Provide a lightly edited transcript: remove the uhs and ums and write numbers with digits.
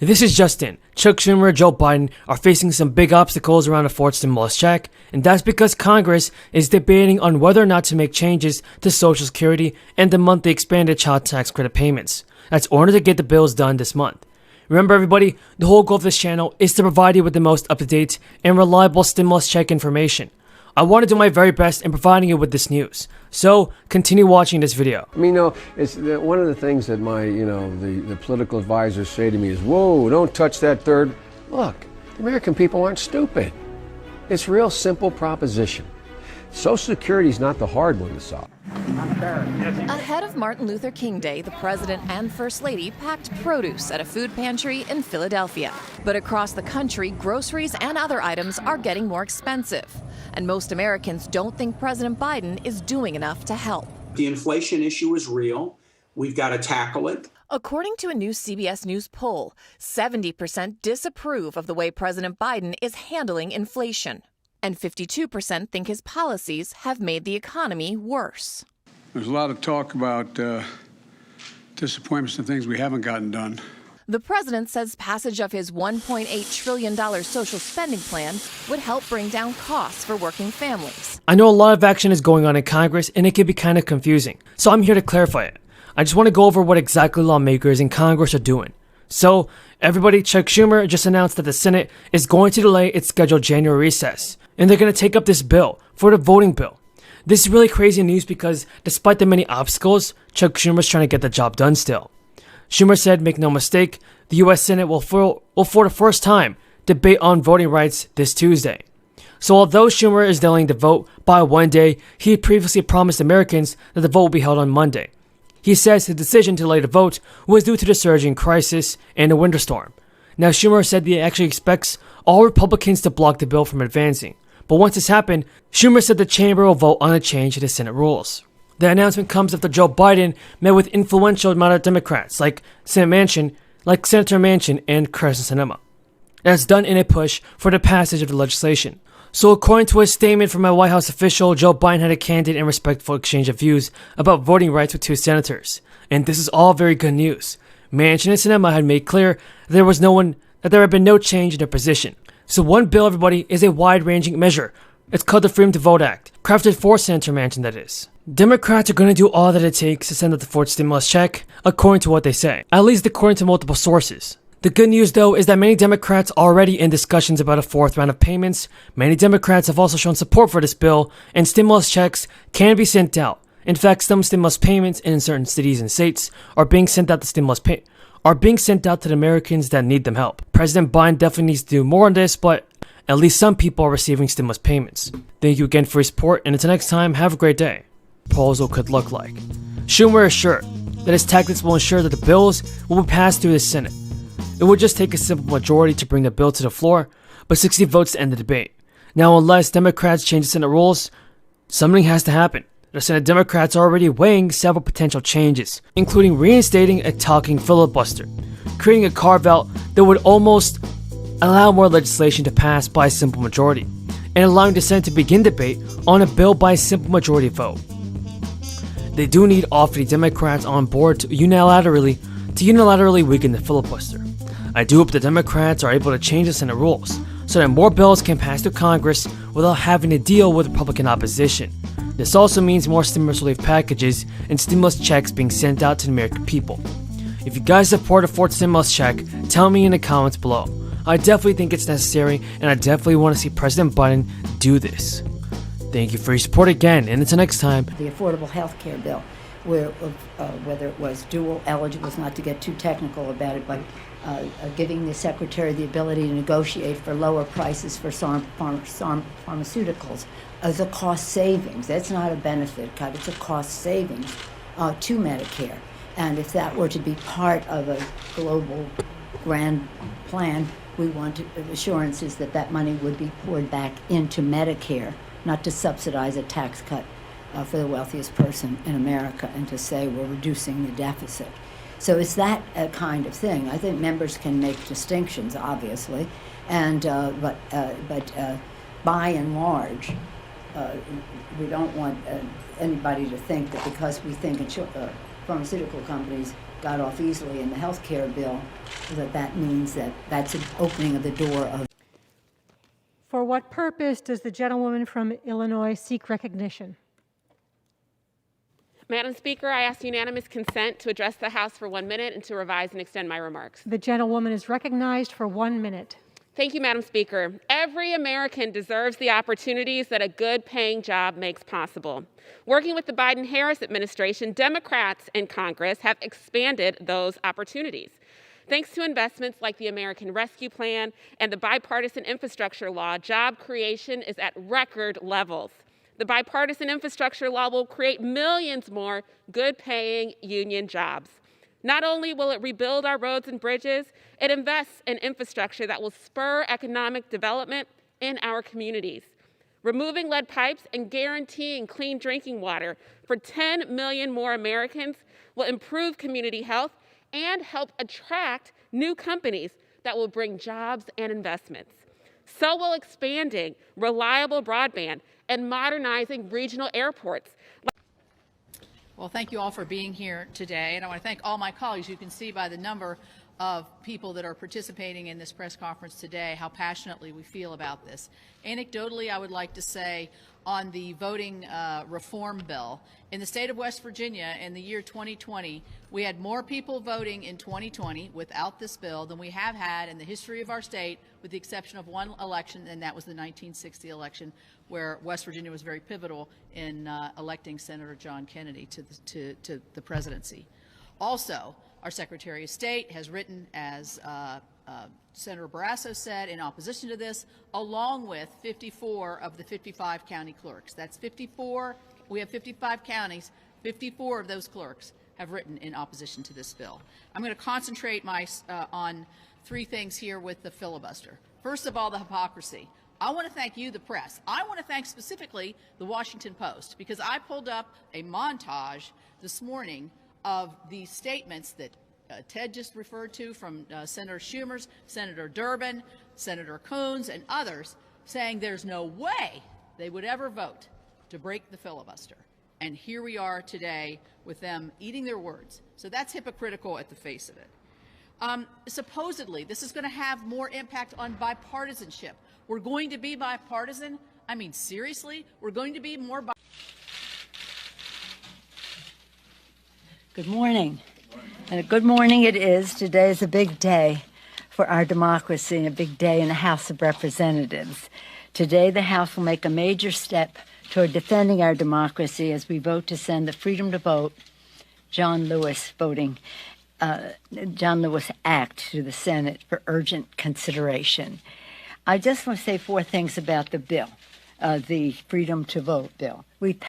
This is Justin. Chuck Schumer and Joe Biden are facing some big obstacles around the fourth stimulus check, and that's because Congress is debating on whether or not to make changes to Social Security and the monthly expanded child tax credit payments. That's in order to get the bills done this month. Remember everybody, the whole goal of this channel is to provide you with the most up-to-date and reliable stimulus check information. I want to do my very best in providing you with this news. So, continue watching this video. I mean, it's one of the things that my, the political advisors say to me is, whoa, don't touch that third. Look, the American people aren't stupid. It's a real simple proposition. Social Security is not the hard one to solve. Ahead of Martin Luther King Day, the President and First Lady packed produce at a food pantry in Philadelphia. But across the country, groceries and other items are getting more expensive. And most Americans don't think President Biden is doing enough to help. The inflation issue is real. We've got to tackle it. According to a new CBS News poll, 70% disapprove of the way President Biden is handling inflation. And 52% think his policies have made the economy worse. There's a lot of talk about disappointments and things we haven't gotten done. The president says passage of his $1.8 trillion social spending plan would help bring down costs for working families. I know a lot of action is going on in Congress and it can be kind of confusing, so I'm here to clarify it. I just want to go over what exactly lawmakers in Congress are doing. So, everybody, Chuck Schumer just announced that the Senate is going to delay its scheduled January recess, and they're going to take up this bill for the voting bill. This is really crazy news because despite the many obstacles, Chuck Schumer's trying to get the job done still. Schumer said, make no mistake, the U.S. Senate will for the first time debate on voting rights this Tuesday. So although Schumer is delaying the vote by one day, he had previously promised Americans that the vote will be held on Monday. He says his decision to delay the vote was due to the surging crisis and the winter storm. Now Schumer said that he actually expects all Republicans to block the bill from advancing. But once this happened, Schumer said the chamber will vote on a change to the Senate rules. The announcement comes after Joe Biden met with influential moderate Democrats like Senator Manchin and Kyrsten Sinema. That's done in a push for the passage of the legislation. So according to a statement from a White House official, Joe Biden had a candid and respectful exchange of views about voting rights with two senators. And this is all very good news. Manchin and Sinema had made clear that there had been no change in their position. So one bill, everybody, is a wide-ranging measure. It's called the Freedom to Vote Act, crafted for Senator Manchin, that is. Democrats are going to do all that it takes to send out the fourth stimulus check, according to what they say, at least according to multiple sources. The good news, though, is that many Democrats are already in discussions about a fourth round of payments. Many Democrats have also shown support for this bill, and stimulus checks can be sent out. In fact, some stimulus payments in certain cities and states are being sent out to the Americans that need them help. President Biden definitely needs to do more on this, but at least some people are receiving stimulus payments. Thank you again for your support, and until next time, have a great day. Proposal could look like. Schumer is sure that his tactics will ensure that the bills will be passed through the Senate. It would just take a simple majority to bring the bill to the floor, but 60 votes to end the debate. Now, unless Democrats change the Senate rules, something has to happen. The Senate Democrats are already weighing several potential changes, including reinstating a talking filibuster, creating a carve-out that would almost allow more legislation to pass by a simple majority, and allowing the Senate to begin debate on a bill by a simple majority vote. They do need all 50 Democrats on board to unilaterally weaken the filibuster. I do hope the Democrats are able to change the Senate rules so that more bills can pass through Congress without having to deal with Republican opposition. This also means more stimulus relief packages and stimulus checks being sent out to the American people. If you guys support a fourth stimulus check, tell me in the comments below. I definitely think it's necessary, and I definitely want to see President Biden do this. Thank you for your support again, and until next time. The Affordable Health Care Bill, whether it was dual eligibles, not to get too technical about it, but giving the Secretary the ability to negotiate for lower prices for pharmaceuticals as a cost savings. That's not a benefit cut, it's a cost savings to Medicare. And if that were to be part of a global grand plan, we want assurances that that money would be poured back into Medicare, not to subsidize a tax cut for the wealthiest person in America and to say we're reducing the deficit. So it's that kind of thing. I think members can make distinctions, obviously, and but by and large, we don't want anybody to think that because we think pharmaceutical companies got off easily in the health care bill, that means that that's an opening of the door of. For what purpose does the gentlewoman from Illinois seek recognition? Madam Speaker, I ask unanimous consent to address the House for 1 minute and to revise and extend my remarks. The gentlewoman is recognized for 1 minute. Thank you, Madam Speaker. Every American deserves the opportunities that a good-paying job makes possible. Working with the Biden-Harris administration, Democrats in Congress have expanded those opportunities. Thanks to investments like the American Rescue Plan and the bipartisan infrastructure law, job creation is at record levels. The bipartisan infrastructure law will create millions more good-paying union jobs. Not only will it rebuild our roads and bridges, it invests in infrastructure that will spur economic development in our communities. Removing lead pipes and guaranteeing clean drinking water for 10 million more Americans will improve community health and help attract new companies that will bring jobs and investments. So will expanding reliable broadband and modernizing regional airports. Well, thank you all for being here today, and I want to thank all my colleagues. You can see by the number of people that are participating in this press conference today how passionately we feel about this. Anecdotally, I would like to say on the voting reform bill, in the state of West Virginia in the year 2020, we had more people voting in 2020 without this bill than we have had in the history of our state, with the exception of one election, and that was the 1960 election, where West Virginia was very pivotal in electing Senator John Kennedy to the presidency. Also, our Secretary of State has written, as Senator Barrasso said, in opposition to this, along with 54 of the 55 county clerks. That's 54. We have 55 counties. 54 of those clerks have written in opposition to this bill. I'm going to concentrate on three things here with the filibuster. First of all, the hypocrisy. I want to thank you, the press. I want to thank specifically the Washington Post, because I pulled up a montage this morning of the statements that Ted just referred to from Senator Schumer's, Senator Durbin, Senator Coons, and others, saying there's no way they would ever vote to break the filibuster. And here we are today with them eating their words. So that's hypocritical at the face of it. Supposedly, this is going to have more impact on bipartisanship. We're going to be bipartisan? I mean, seriously? We're going to be more bipartisan? Good morning. And a good morning it is. Today is a big day for our democracy and a big day in the House of Representatives. Today the House will make a major step toward defending our democracy as we vote to send the Freedom to Vote John Lewis Act to the Senate for urgent consideration. I just want to say four things about the bill, the Freedom to Vote bill. We